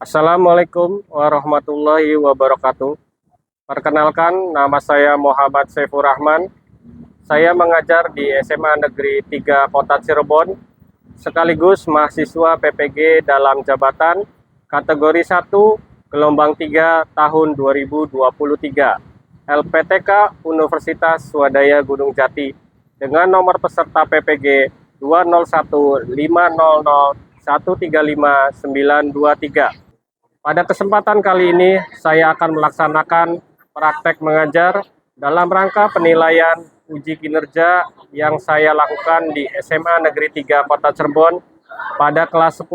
Assalamualaikum warahmatullahi wabarakatuh. Perkenalkan, nama saya Muhammad Saifur Rahman. Saya mengajar di SMA Negeri 3 Kota Cirebon, sekaligus mahasiswa PPG dalam jabatan kategori 1 gelombang 3 tahun 2023 LPTK Universitas Swadaya Gunung Jati dengan nomor peserta PPG 2015001359923. Pada kesempatan kali ini, saya akan melaksanakan praktek mengajar dalam rangka penilaian uji kinerja yang saya lakukan di SMA Negeri 3 Kota Cirebon pada kelas 10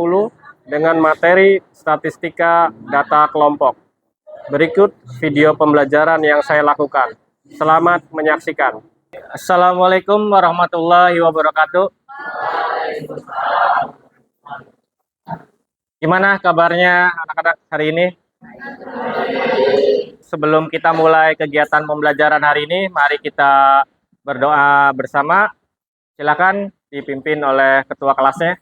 dengan materi statistika data kelompok. Berikut video pembelajaran yang saya lakukan. Selamat menyaksikan. Assalamualaikum warahmatullahi wabarakatuh. Gimana kabarnya anak-anak hari ini? Sebelum kita mulai kegiatan pembelajaran hari ini, mari kita berdoa bersama. Silakan dipimpin oleh ketua kelasnya.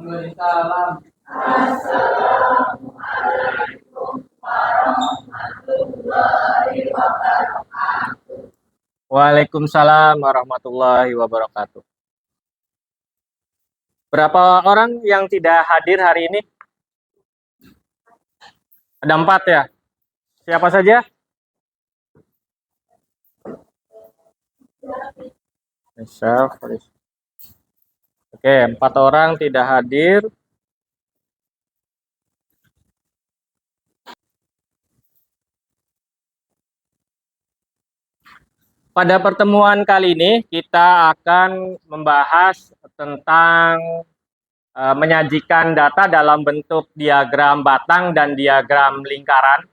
Assalamualaikum warahmatullahi wabarakatuh. Waalaikumsalam warahmatullahi wabarakatuh. Berapa orang yang tidak hadir hari ini? Ada 4 ya? Siapa saja? Oke, 4 orang tidak hadir. Pada pertemuan kali ini kita akan membahas tentang menyajikan data dalam bentuk diagram batang dan diagram lingkaran.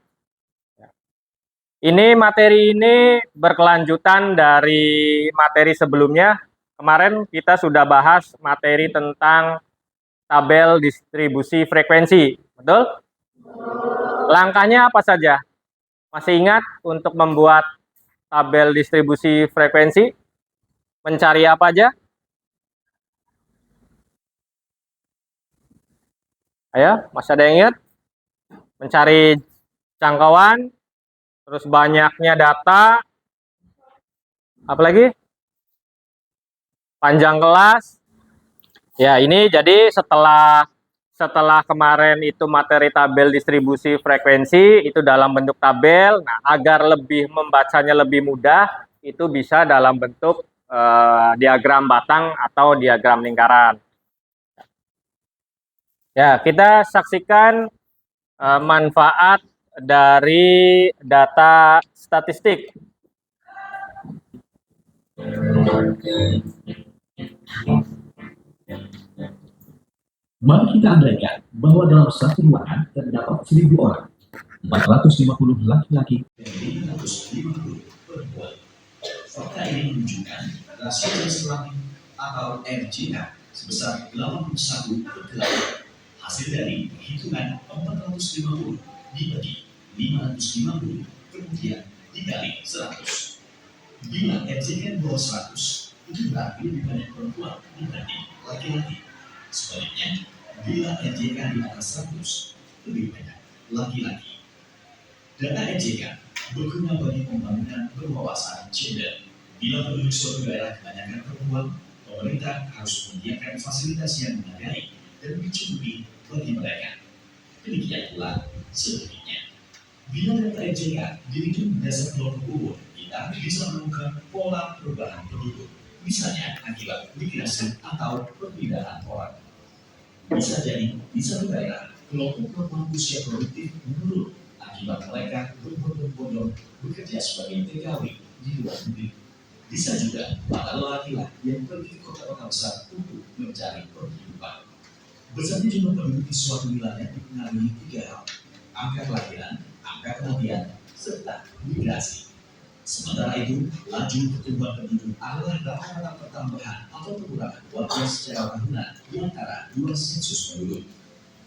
Materi ini berkelanjutan dari materi sebelumnya. Kemarin kita sudah bahas materi tentang tabel distribusi frekuensi, betul? Langkahnya apa saja? Masih ingat untuk membuat tabel distribusi frekuensi? Mencari apa aja? Ayo, masih ada yang ingat? Mencari jangkauan, terus banyaknya data, apa lagi? Panjang kelas. Ya, ini jadi setelah kemarin itu materi tabel distribusi frekuensi itu dalam bentuk tabel. Nah, agar lebih membacanya lebih mudah, itu bisa dalam bentuk diagram batang atau diagram lingkaran. Ya, kita saksikan manfaat dari data statistik. Mari kita andaikan bahwa dalam satu ruangan terdapat 1.000 orang, 450 laki-laki dan 550 perempuan. Fakta ini menunjukkan rasio Islami atau RJA sebesar 81/8. Hasil dari perhitungan 450 dibagi 550 kemudian dikali 100. Bila RJA di bawah 100, itu berarti lebih banyak perempuan dibanding laki-laki. Sebaliknya, bila RJK di atas 100, lebih banyak laki-laki. Data RJK berguna bagi pembangunan berwawasan gender. Bila penduduk suatu daerah kebanyakan perempuan, pemerintah harus menyediakan fasilitas yang memadai dan mencukupi bagi mereka. Demikian pula sebaliknya. Bila data RJK dihitung berdasar kelompok umur, kita bisa menemukan pola perubahan penduduk. misalnya akibat migrasi atau perpindahan orang. Bisa jadi di satu daerah, kelompok perempuan usia produktif menurun akibat mereka berbondong-bondong bekerja sebagai TKW di luar negeri. Bisa juga para laki-laki yang pergi ke kota-kota besar untuk mencari penghidupan. Besarnya jumlah penduduk di suatu wilayah dipengaruhi tiga hal: angka kelahiran, angka kematian, serta migrasi. Sementara itu, laju pertumbuhan penduduk adalah rata-rata pertambahan atau pengurangan warga secara tahunan di antara dua sensus penduduk.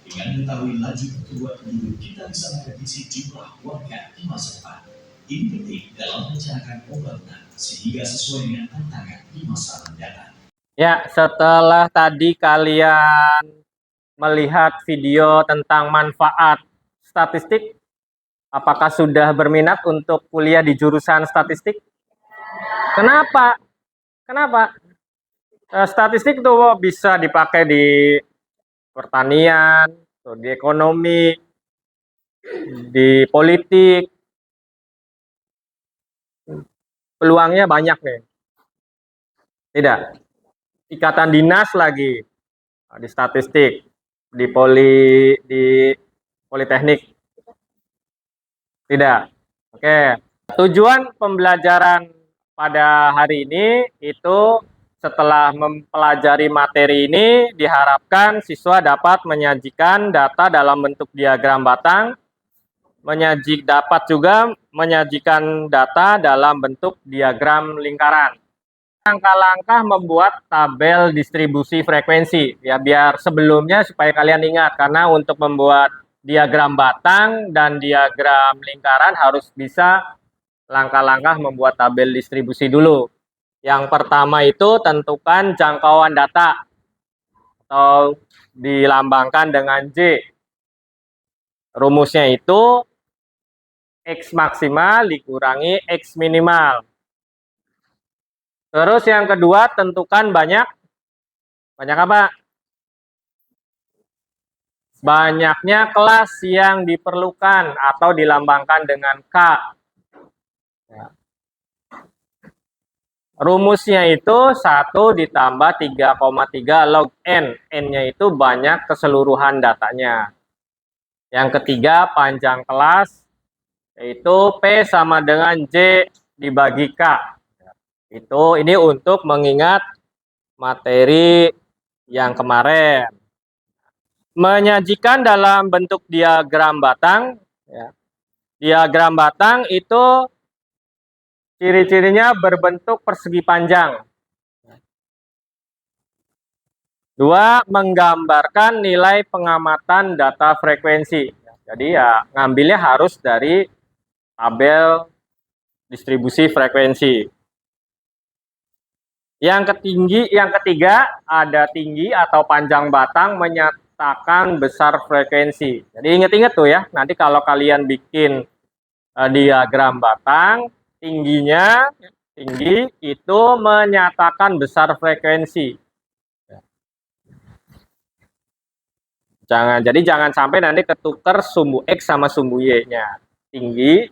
Dengan mengetahui laju pertumbuhan penduduk, kita bisa memprediksi jumlah warga di masa depan. Ini penting dalam merencanakan pembangunan sehingga sesuai dengan tantangan di masa mendatang. Ya, setelah tadi kalian melihat video tentang manfaat statistik, apakah sudah berminat untuk kuliah di jurusan statistik? Kenapa? Kenapa? Statistik itu bisa dipakai di pertanian, di ekonomi, di politik. Peluangnya banyak nih. Tidak. Ikatan dinas lagi di statistik, di politeknik. Tidak. Oke. Tujuan pembelajaran pada hari ini itu setelah mempelajari materi ini diharapkan siswa dapat menyajikan data dalam bentuk diagram batang, dapat juga menyajikan data dalam bentuk diagram lingkaran. Langkah-langkah membuat tabel distribusi frekuensi, ya biar sebelumnya supaya kalian ingat, karena untuk membuat diagram batang dan diagram lingkaran harus bisa langkah-langkah membuat tabel distribusi dulu. Yang pertama itu tentukan jangkauan data atau dilambangkan dengan J. Rumusnya itu X maksimal dikurangi X minimal. Terus yang kedua, tentukan banyak apa? Banyaknya kelas yang diperlukan atau dilambangkan dengan K. Ya. Rumusnya itu 1 ditambah 3,3 log N. N-nya itu banyak keseluruhan datanya. Yang ketiga, panjang kelas, yaitu P sama dengan J dibagi K. Ini untuk mengingat materi yang kemarin. Menyajikan dalam bentuk diagram batang. Ya. Diagram batang itu ciri-cirinya berbentuk persegi panjang. 2. Menggambarkan nilai pengamatan data frekuensi. Jadi ya ngambilnya harus dari tabel distribusi frekuensi. Yang ketiga, ada tinggi atau panjang batang menyatakan besar frekuensi. Jadi ingat-ingat tuh ya, nanti kalau kalian bikin diagram batang, tinggi itu menyatakan besar frekuensi. Jadi jangan sampai nanti ketukar sumbu X sama sumbu Y-nya. Tinggi.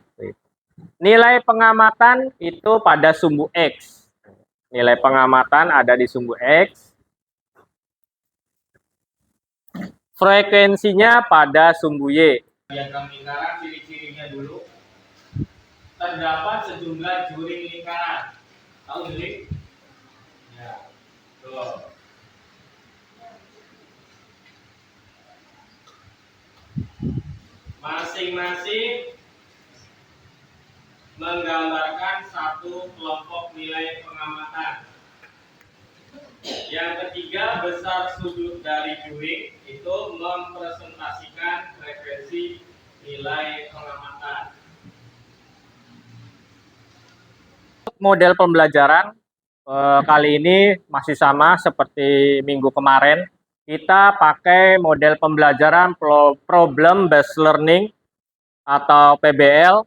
Nilai pengamatan itu pada sumbu X. Nilai pengamatan ada di sumbu X. Frekuensinya pada sumbu Y. Diagram lingkaran ciri-cirinya dulu. Terdapat sejumlah juring lingkaran. Tahu juring? Ya. Tuh. Masing-masing menggambarkan satu kelompok nilai pengamatan. Yang ketiga, besar sudut dari juring itu mempresentasikan frekuensi nilai pengamatan. Model pembelajaran kali ini masih sama seperti minggu kemarin. Kita pakai model pembelajaran Problem Based Learning atau PBL.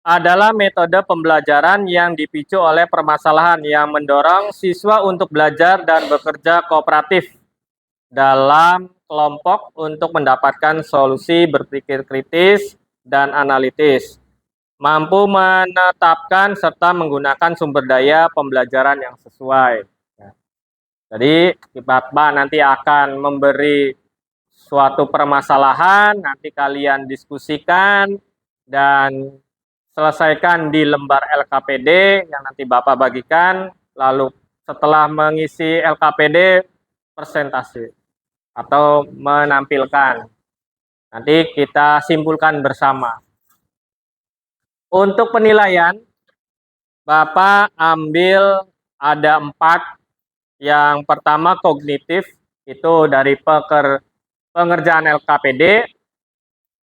Adalah metode pembelajaran yang dipicu oleh permasalahan yang mendorong siswa untuk belajar dan bekerja kooperatif dalam kelompok untuk mendapatkan solusi berpikir kritis dan analitis. mampu menetapkan serta menggunakan sumber daya pembelajaran yang sesuai. Jadi Bapak nanti akan memberi suatu permasalahan, nanti kalian diskusikan dan selesaikan di lembar LKPD yang nanti Bapak bagikan, lalu setelah mengisi LKPD presentasi atau menampilkan. Nanti kita simpulkan bersama. Untuk penilaian, Bapak ambil ada 4. Yang pertama kognitif, itu dari pengerjaan LKPD.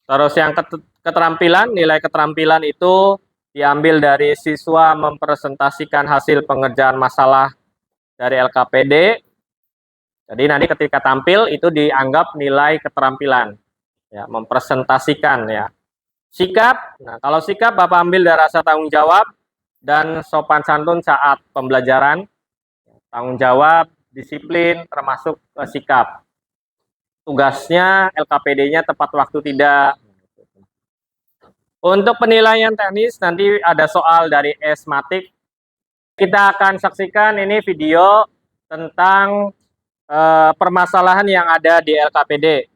Terus yang keterampilan, nilai keterampilan itu diambil dari siswa mempresentasikan hasil pengerjaan masalah dari LKPD. Jadi nanti ketika tampil itu dianggap nilai keterampilan, ya, mempresentasikan ya. Sikap, nah kalau sikap Bapak ambil dari rasa tanggung jawab dan sopan santun saat pembelajaran. Tanggung jawab, disiplin, termasuk sikap. Tugasnya LKPD-nya tepat waktu tidak. Untuk penilaian teknis nanti ada soal dari Esmatik. Kita akan saksikan ini video tentang permasalahan yang ada di LKPD.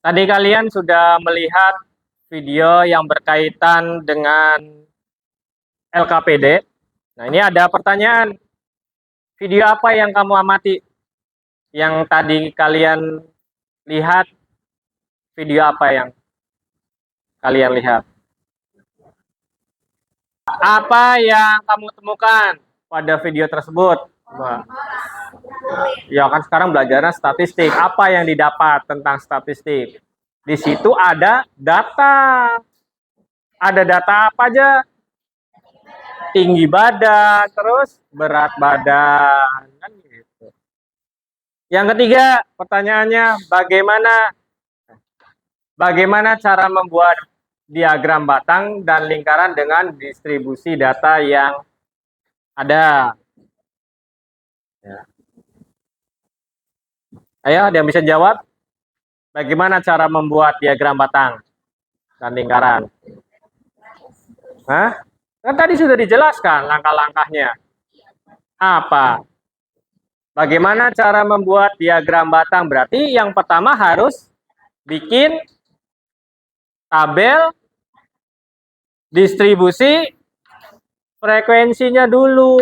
Tadi kalian sudah melihat video yang berkaitan dengan LKPD. Nah, ini ada pertanyaan. Video apa yang kamu amati? Yang tadi kalian lihat, video apa yang kalian lihat? Apa yang kamu temukan pada video tersebut? Ya kan sekarang belajarnya statistik. Apa yang didapat tentang statistik? Di situ ada data. Ada data apa aja? Tinggi badan, terus berat badan, kan gitu. Yang ketiga, pertanyaannya bagaimana cara membuat diagram batang dan lingkaran dengan distribusi data yang ada? Ya. Ayo, ada yang bisa jawab? Bagaimana cara membuat diagram batang dan lingkaran? Hah? Kan tadi sudah dijelaskan langkah-langkahnya. Apa? Bagaimana cara membuat diagram batang? Berarti yang pertama harus bikin tabel distribusi frekuensinya dulu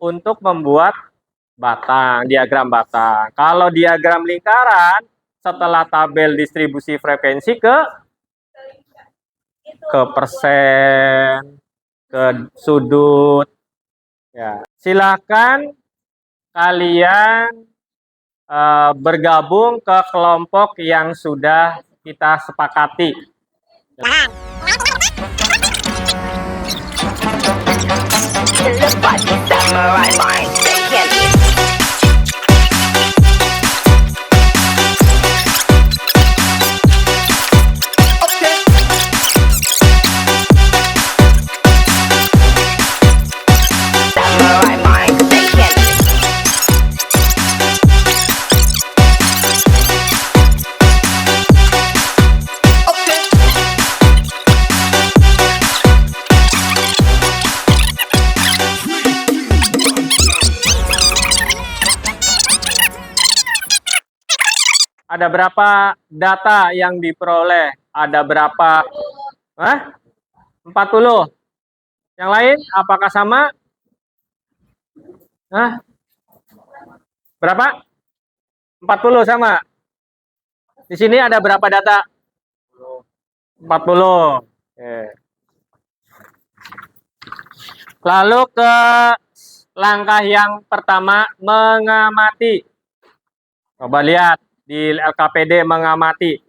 untuk membuat batang, diagram batang. Kalau diagram lingkaran, setelah tabel distribusi frekuensi ke persen, ke sudut. Ya, silakan kalian bergabung ke kelompok yang sudah kita sepakati. Ada berapa data yang diperoleh? Ada berapa? Hah? 40. Yang lain apakah sama? Hah? Berapa? 40 sama. Di sini ada berapa data? 40. Oke. Lalu ke langkah yang pertama, mengamati. Coba lihat di LKPD mengamati.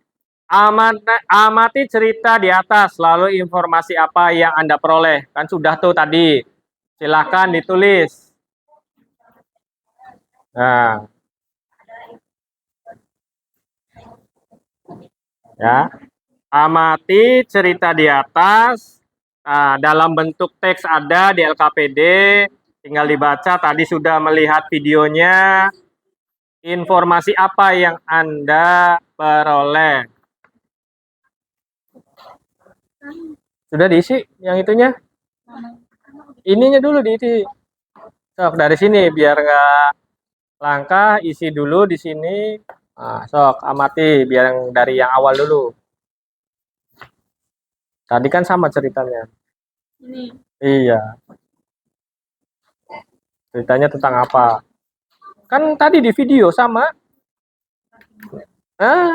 Amati cerita di atas, lalu informasi apa yang Anda peroleh. Kan sudah tuh tadi. Silahkan ditulis. Nah. Ya. Amati cerita di atas. Nah, dalam bentuk teks ada di LKPD. Tinggal dibaca, tadi sudah melihat videonya. Informasi apa yang Anda peroleh? Sudah diisi yang itunya? Ininya dulu diisi. Sok dari sini biar nggak langkah, isi dulu di sini. Nah, sok amati biar yang dari yang awal dulu. Tadi kan sama ceritanya. Ini. Iya. Ceritanya tentang apa? Kan tadi di video sama.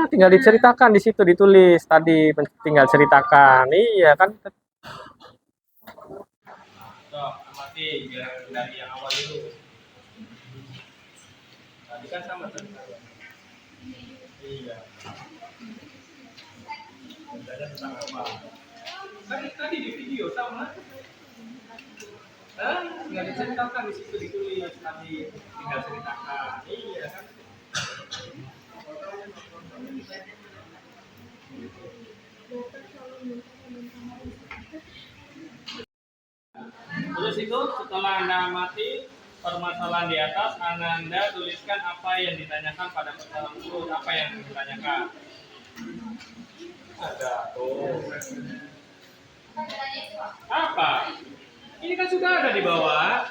Tinggal diceritakan di situ, ditulis tadi, tinggal ceritakan. Iya kan. Sok amati biar dari yang awal dulu. Tadi kan sama ceritanya. Iya. Ceritanya tentang apa? Kan tadi di video sama. Tinggal diceritakan di situ, ditulis tadi, tinggal ceritakan. Iya kan. Terus itu setelah Anda amati permasalahan di atas, Anda tuliskan apa yang ditanyakan pada permasalahan tersebut, apa yang ditanyakan. Ada tuh. Apa? Ini kan sudah ada di bawah.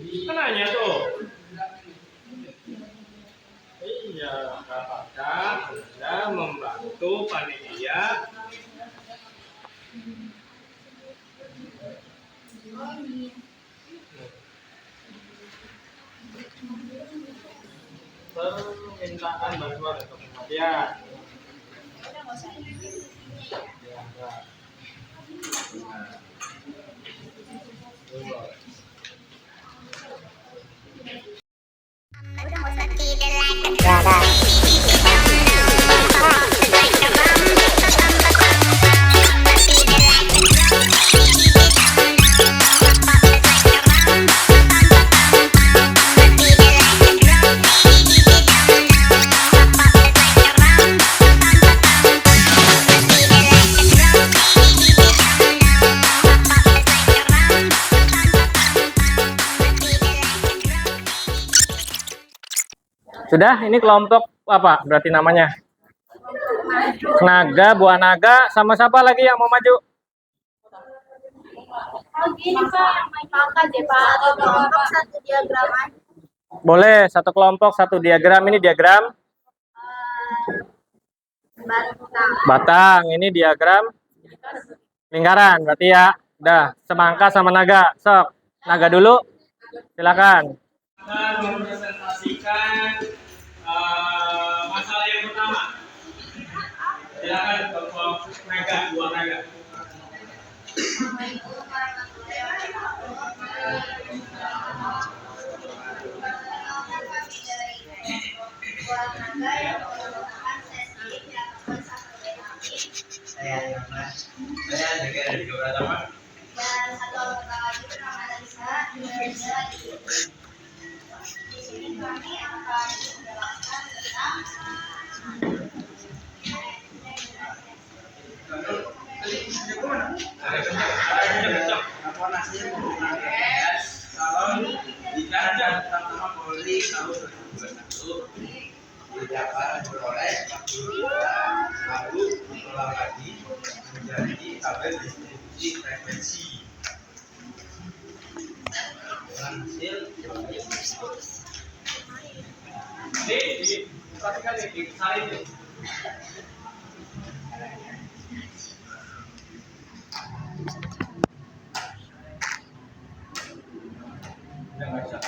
Kan nanya tuh. Iya, apakah Anda membantu panitia? Permintaan bantuan untuk kematian. Sudah, ini kelompok apa berarti namanya? Naga, buah naga, sama siapa lagi yang mau maju? Oh gini Pak, mangkat deh Pak. Kelompok satu diagram aja. Boleh, satu kelompok, satu diagram. Ini diagram batang. Ini diagram lingkaran. Berarti ya, udah semangka sama naga. Sok, naga dulu. Silakan. Kita mempresentasikan masalah yang pertama. Silakan kelompok naga, buah naga. Saya negara di beberapa dan satu anggota lagi bernama Analisa di sini kami akan menjelaskan tentang dapat beroleh lalu diolah lagi menjadi tabel distribusi frekuensi dengan hasil perhatikan nih, dibesarin nih. Udah nggak bisa.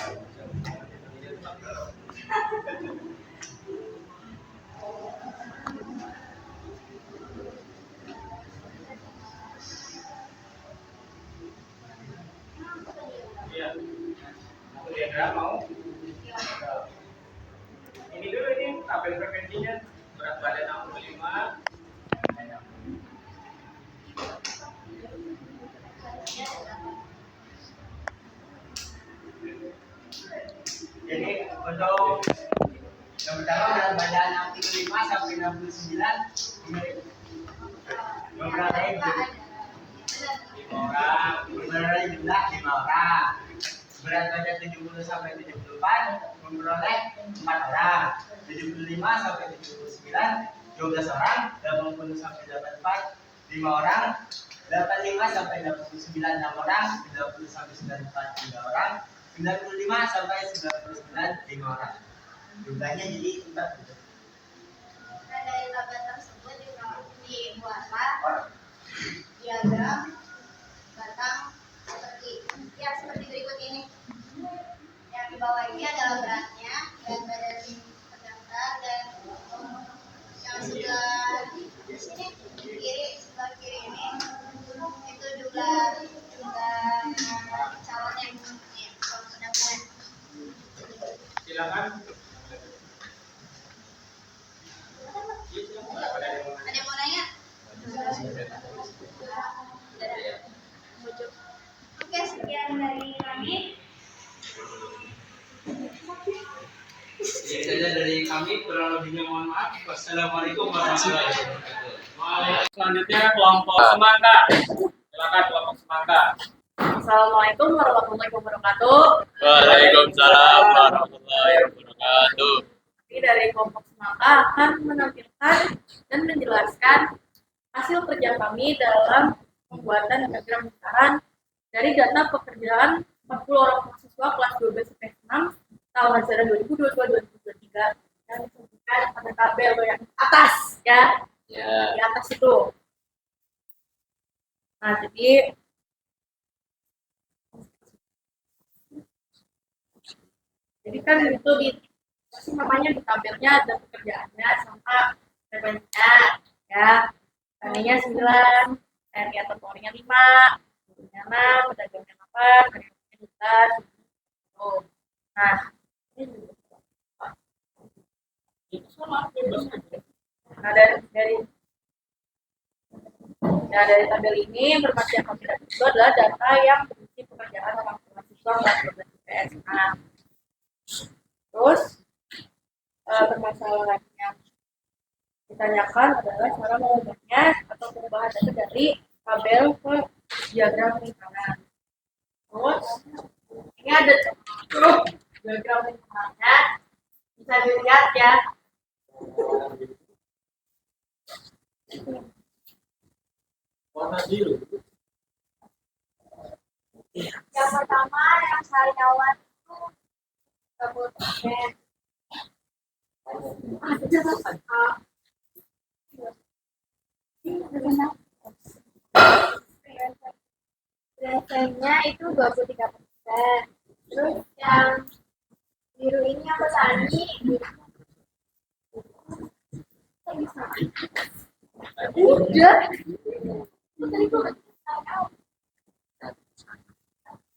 Iya. Aku diagram mau. Ini dulu ini tabel frekuensinya. Berat badan 65. Jadi untuk yang pertama berat badan 65 sampai 69 memperoleh 5 orang, memperoleh jumlah 5 orang. Berat badan 70 sampai 74 memperoleh 4 orang. 75 sampai 79 12 orang, 80 sampai 84 5 orang, 85 sampai 89 6 orang, 90 sampai 94 3 orang, 95 sampai 99 5 orang. Jumlahnya jadi 4. Nah, dari tabel tersebut dibuatlah diagram batang seperti berikut ini. Yang di bawah ini adalah beratnya, berat badan terdaftar, dan yang sebelah di sini sebelah kiri ini itu jumlah calon yang pendaftaran. Silakan. Ada yang mau nanya? Oke, sekian dari kami. Jadi saja dari kami, kurang lebihnya mohon maaf. Wassalamualaikum warahmatullahi wabarakatuh. Selanjutnya kelompok semangka. Silakan kelompok semangka. Assalamualaikum warahmatullahi wabarakatuh. Waalaikumsalam warahmatullahi wabarakatuh. Kami dari kelompok semangka akan menampilkan dan menjelaskan hasil kerja kami dalam pembuatan diagram besaran dari data pekerjaan 40 orang mahasiswa kelas 12 sampai 6 tahun ajaran 2022-2023 yang disebutkan pada tabel yang atas ya. Di atas itu. Nah, jadi kan itu di namanya di tabelnya ada pekerjaannya sama frekuensinya ya. Taninya 9, RI atau polnya 5, gurunya 6, pedagangnya 8, karyawannya 12. Oh. Nah, ini juga. Nah, dari tabel ini informasi yang kami dapat itu adalah data yang berisi pekerjaan orang mahasiswa kelas 12 IPS. Nah, terus permasalahan yang ditanyakan adalah cara mengubahnya atau perubahan data dari tabel ke diagram lingkaran. Terus ini ada contoh diagram lingkarannya, bisa dilihat ya. Warna biru. Yang pertama yang karyawan itu 30%. Biasanya itu 23%. Terus yang biru ini yang petani udah.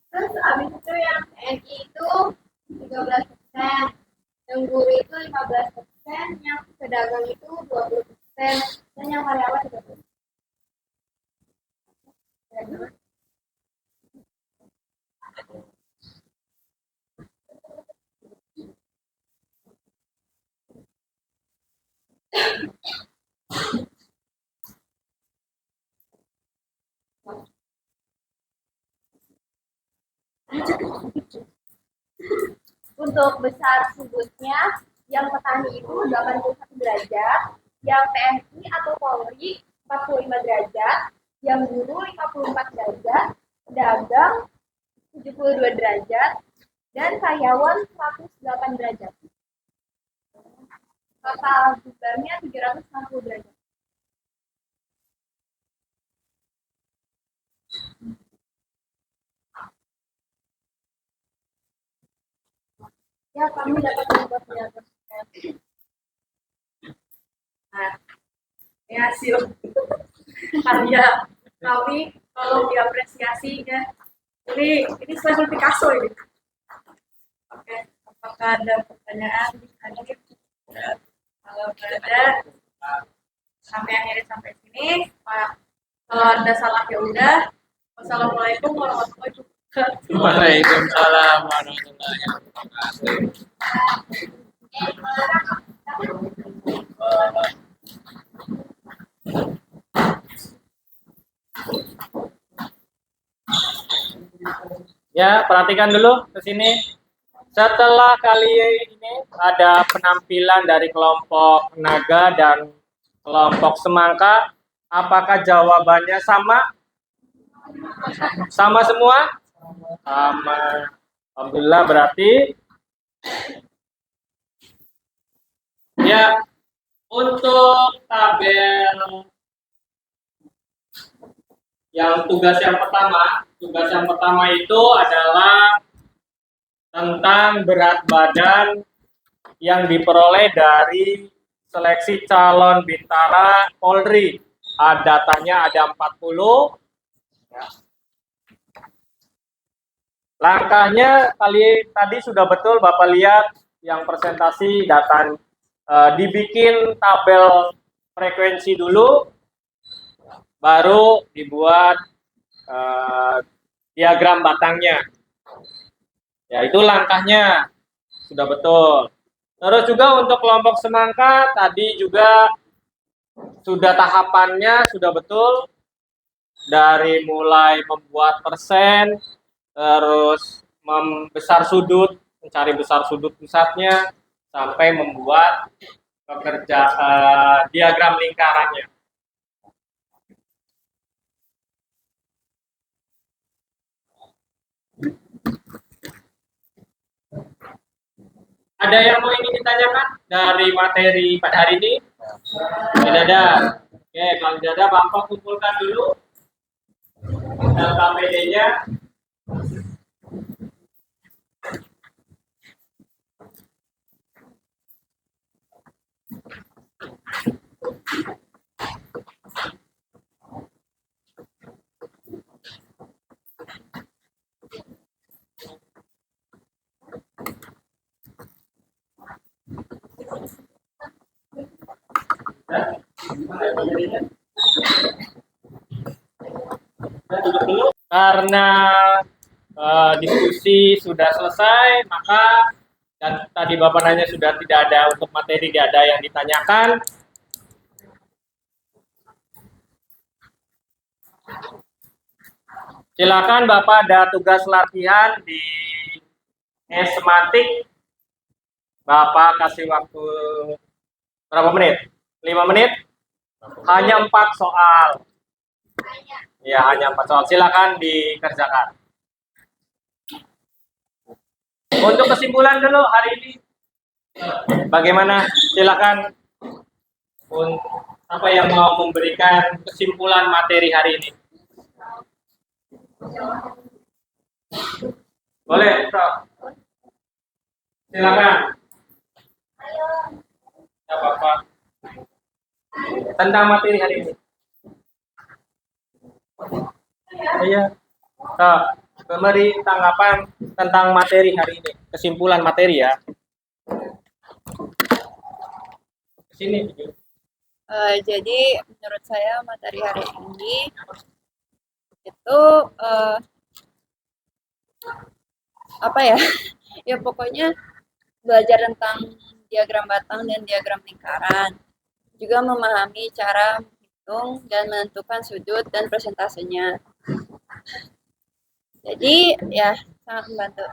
Terus abis itu yang TNI itu 13%, yang guru itu 15%, yang pedagang itu 20%, dan yang karyawan 30%. Untuk besar sudutnya, yang petani itu 81 derajat, yang TNI atau Polri 45 derajat, yang guru 54 derajat, pedagang 72 derajat, dan karyawan 108 derajat. Total bebannya 360 derajat. Ya, kami dapat membuat diagram. Nah, ini hasil karya kami, tolong diapresiasi ya. Ini selain Picasso ini. Oke, apakah ada pertanyaan? Kalau ada, sampai akhirnya sampai sini, Pak. Kalau ada salah ya udah. Wassalamualaikum warahmatullahi wabarakatuh. Waalaikumsalam warahmatullahi wabarakatuh. Ya, perhatikan dulu ke sini. Setelah kali ini ada penampilan dari kelompok naga dan kelompok semangka. Apakah jawabannya sama? Sama semua? Sama. Alhamdulillah, berarti ya, untuk tabel yang tugas yang pertama itu adalah tentang berat badan yang diperoleh dari seleksi calon bintara Polri. Datanya ada 40. Ya. Langkahnya tadi sudah betul Bapak lihat yang presentasi data, dibikin tabel frekuensi dulu, baru dibuat diagram batangnya. Ya, itu langkahnya sudah betul. Terus juga untuk kelompok semangka tadi juga sudah tahapannya sudah betul, dari mulai membuat persen, terus mencari besar sudut pusatnya, sampai membuat diagram lingkarannya. Ada yang mau ingin ditanyakan dari materi pada hari ini? Tidak ada. Oke, kalau tidak ada, Bapak kumpulkan dulu KPD-nya. Karena diskusi sudah selesai, maka dan tadi Bapak nanya sudah tidak ada untuk materi, tidak ada yang ditanyakan. Silakan Bapak, ada tugas latihan di esmatik. Bapak kasih waktu berapa menit? 5 menit? Hanya 4 soal. Ya, hanya 4 soal. Silakan dikerjakan. Untuk kesimpulan dulu hari ini, bagaimana? Silakan. Apa yang mau memberikan kesimpulan materi hari ini? Boleh, Prof. Silakan. Ya, Bapak. Tentang materi hari ini. Iya. Memberi tanggapan tentang materi hari ini. Kesimpulan materi ya. Sini. Jadi menurut saya materi hari ini itu apa ya? Ya pokoknya belajar tentang diagram batang dan diagram lingkaran. Juga memahami cara menghitung dan menentukan sudut dan persentasenya. Jadi ya sangat membantu.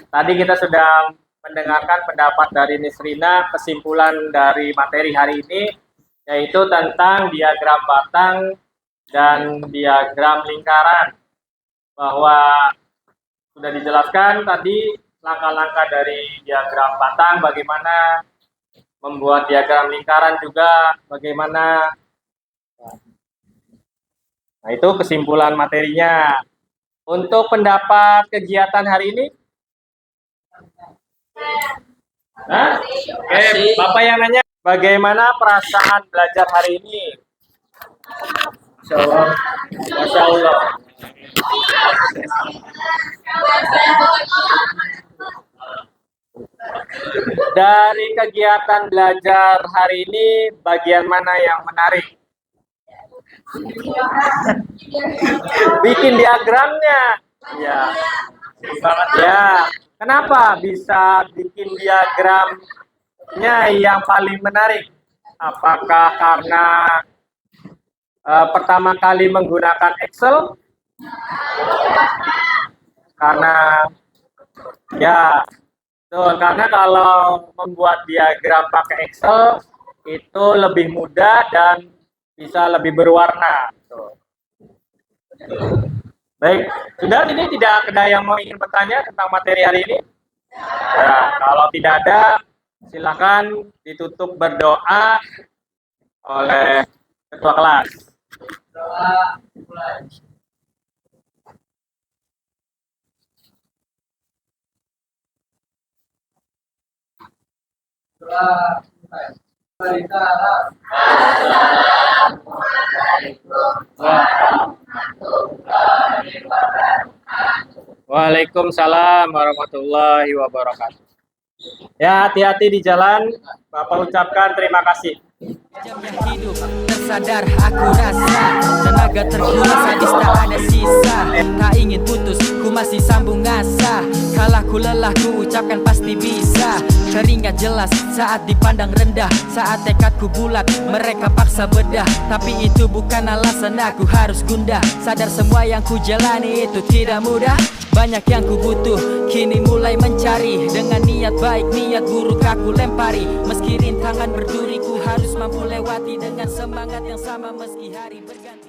Tadi kita sudah mendengarkan pendapat dari Nisrina. Kesimpulan dari materi hari ini yaitu tentang diagram batang dan diagram lingkaran, bahwa sudah dijelaskan tadi langkah-langkah dari diagram batang, bagaimana membuat diagram lingkaran juga bagaimana. Nah, itu kesimpulan materinya. Untuk pendapat kegiatan hari ini? Hah? Oke, Bapak yang nanya, bagaimana perasaan belajar hari ini? Masya Allah. Dari kegiatan belajar hari ini, bagian mana yang menarik? Bikin diagramnya. Ya. Ya. Kenapa bisa bikin diagramnya yang paling menarik? Apakah karena pertama kali menggunakan Excel? Karena ya, betul, karena kalau membuat diagram pakai Excel itu lebih mudah dan bisa lebih berwarna. Tuh. Baik, sudah, ini tidak ada yang mau ingin bertanya tentang materi hari ini? Ya, kalau tidak ada, silakan ditutup berdoa oleh ketua kelas. Doa mulai. Doa mulai. Waalaikumsalam warahmatullahi wabarakatuh. Ya, hati-hati di jalan. Bapak ucapkan terima kasih. Jamnya hidup tersadar aku rasa tenaga terkuras habis tak ada sisa. Tak ingin putus ku masih sambung asa. Kalah ku lelah ku ucapkan pasti bisa. Teringat jelas saat dipandang rendah. Saat tekadku bulat mereka paksa bedah. Tapi itu bukan alasan aku harus gundah. Sadar semua yang ku jalani itu tidak mudah. Banyak yang ku butuh, kini mulai mencari. Dengan niat baik, niat buruk aku lempari. Meski rintangan berduri, ku harus mampu lewati. Dengan semangat yang sama meski hari berganti.